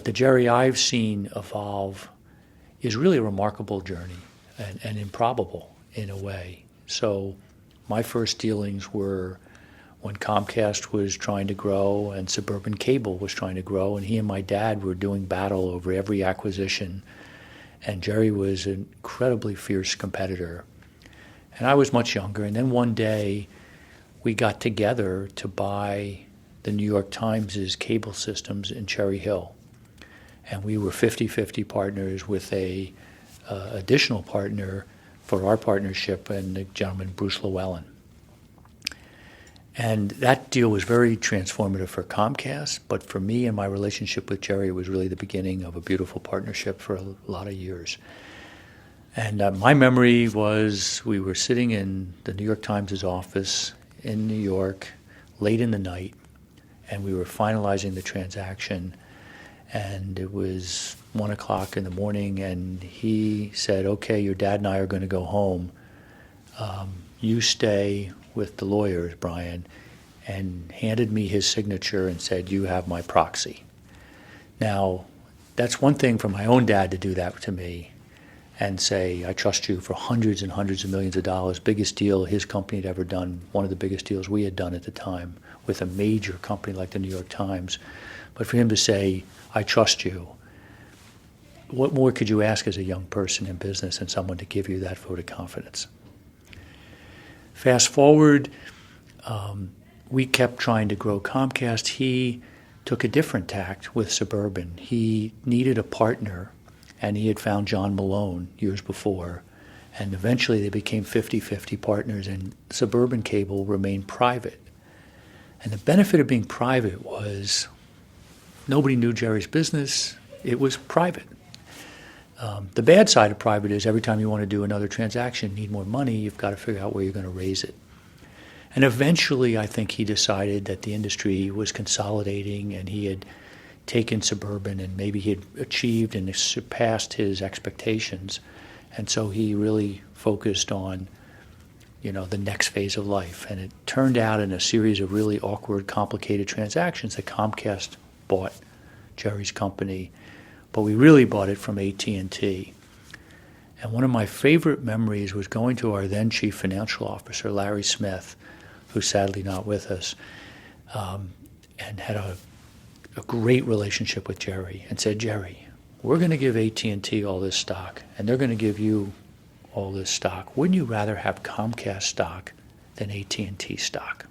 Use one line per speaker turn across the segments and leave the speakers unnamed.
the Jerry I've seen evolve is really a remarkable journey and improbable in a way. So my first dealings were when Comcast was trying to grow and Suburban Cable was trying to grow, and he and my dad were doing battle over every acquisition. And Jerry was an incredibly fierce competitor. And I was much younger. And then one day we got together to buy the New York Times' cable systems in Cherry Hill. And we were 50-50 partners with a additional partner for our partnership, and the gentleman Bruce Llewellyn. And that deal was very transformative for Comcast, but for me and my relationship with Jerry, it was really the beginning of a beautiful partnership for a lot of years. And my memory was we were sitting in the New York Times' office in New York late in the night, and we were finalizing the transaction, and it was 1 o'clock in the morning, and he said, okay, your dad and I are going to go home. You stay with the lawyers, Brian, and handed me his signature and said, you have my proxy. Now, that's one thing for my own dad to do that to me and say, I trust you for hundreds and hundreds of millions of dollars, biggest deal his company had ever done, one of the biggest deals we had done at the time with a major company like the New York Times. But for him to say, I trust you, what more could you ask as a young person in business and someone to give you that vote of confidence? Fast forward, we kept trying to grow Comcast. He took a different tact with Suburban. He needed a partner, and he had found John Malone years before. And eventually they became 50-50 partners, and Suburban Cable remained private. And the benefit of being private was nobody knew Jerry's business. It was private. The bad side of private is every time you want to do another transaction, need more money, you've got to figure out where you're going to raise it. And eventually, I think he decided that the industry was consolidating, and he had taken Suburban, and maybe he had achieved and surpassed his expectations. And so he really focused on, the next phase of life. And it turned out in a series of really awkward, complicated transactions that Comcast bought Jerry's company, but we really bought it from AT&T. And one of my favorite memories was going to our then chief financial officer, Larry Smith, who's sadly not with us, and had a great relationship with Jerry, and said, Jerry, we're going to give AT&T all this stock, and they're going to give you all this stock. Wouldn't you rather have Comcast stock than AT&T stock?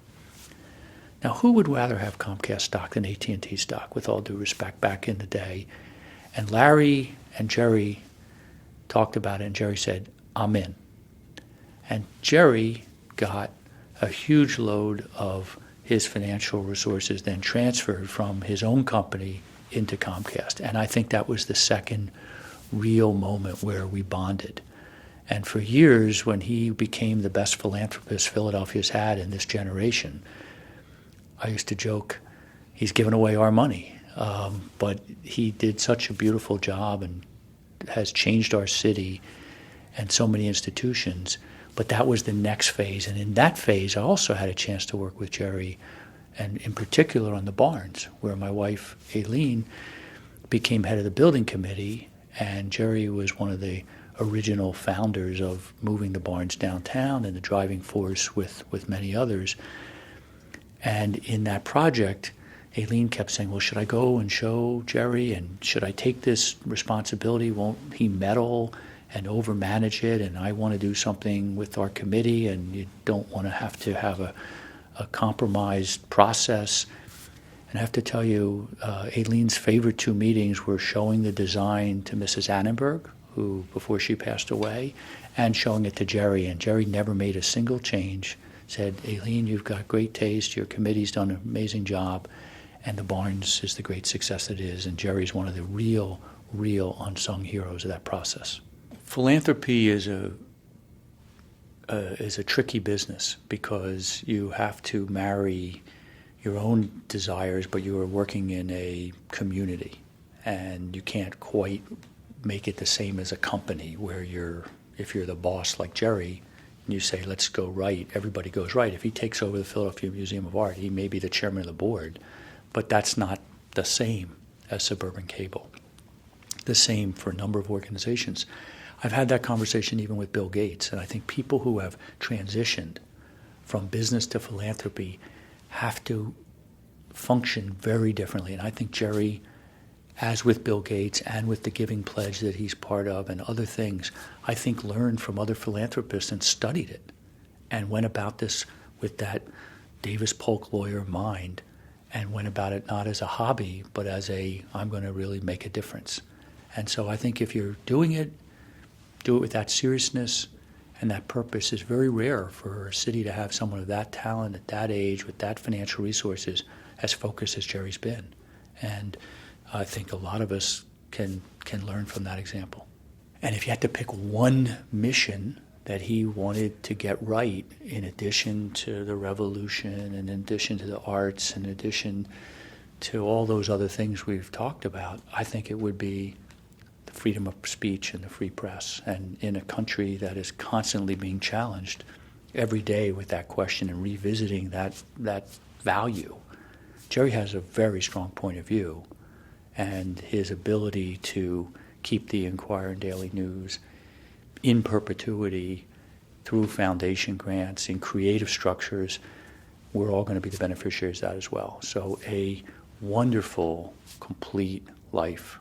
Now, who would rather have Comcast stock than AT&T stock, with all due respect, back in the day? And Larry and Jerry talked about it, and Jerry said, I'm in. And Jerry got a huge load of his financial resources then transferred from his own company into Comcast. And I think that was the second real moment where we bonded. And for years, when he became the best philanthropist Philadelphia's had in this generation, I used to joke, he's given away our money. But he did such a beautiful job and has changed our city and so many institutions. But that was the next phase. And in that phase, I also had a chance to work with Jerry, and in particular on the Barns, where my wife, Aileen, became head of the building committee, and Jerry was one of the original founders of moving the Barns downtown and the driving force with many others. And in that project, Aileen kept saying, well, should I go and show Jerry, and should I take this responsibility? Won't he meddle and overmanage it? And I want to do something with our committee, and you don't want to have a compromised process. And I have to tell you, Aileen's favorite two meetings were showing the design to Mrs. Annenberg, who, before she passed away, and showing it to Jerry. And Jerry never made a single change, said, Aileen, you've got great taste, your committee's done an amazing job, and the Barnes is the great success it is, and Jerry's one of the real unsung heroes of that process. Philanthropy is a tricky business because you have to marry your own desires, but you are working in a community, and you can't quite make it the same as a company where if you're the boss like Jerry, and you say, let's go right, everybody goes right. If he takes over the Philadelphia Museum of Art, he may be the chairman of the board, but that's not the same as Suburban Cable. The same for a number of organizations. I've had that conversation even with Bill Gates, and I think people who have transitioned from business to philanthropy have to function very differently. And I think Jerry, as with Bill Gates and with the Giving Pledge that he's part of and other things, I think learned from other philanthropists and studied it and went about this with that Davis Polk lawyer mind and went about it not as a hobby, but as I'm going to really make a difference. And so I think if you're doing it, do it with that seriousness and that purpose. Is very rare for a city to have someone of that talent at that age with that financial resources as focused as Jerry's been. And I think a lot of us can learn from that example. And if you had to pick one mission that he wanted to get right, in addition to the revolution, in addition to the arts, in addition to all those other things we've talked about, I think it would be the freedom of speech and the free press. And in a country that is constantly being challenged every day with that question and revisiting that value, Jerry has a very strong point of view, and his ability to keep the Enquirer and Daily News in perpetuity through foundation grants in creative structures, we're all going to be the beneficiaries of that as well. So a wonderful, complete life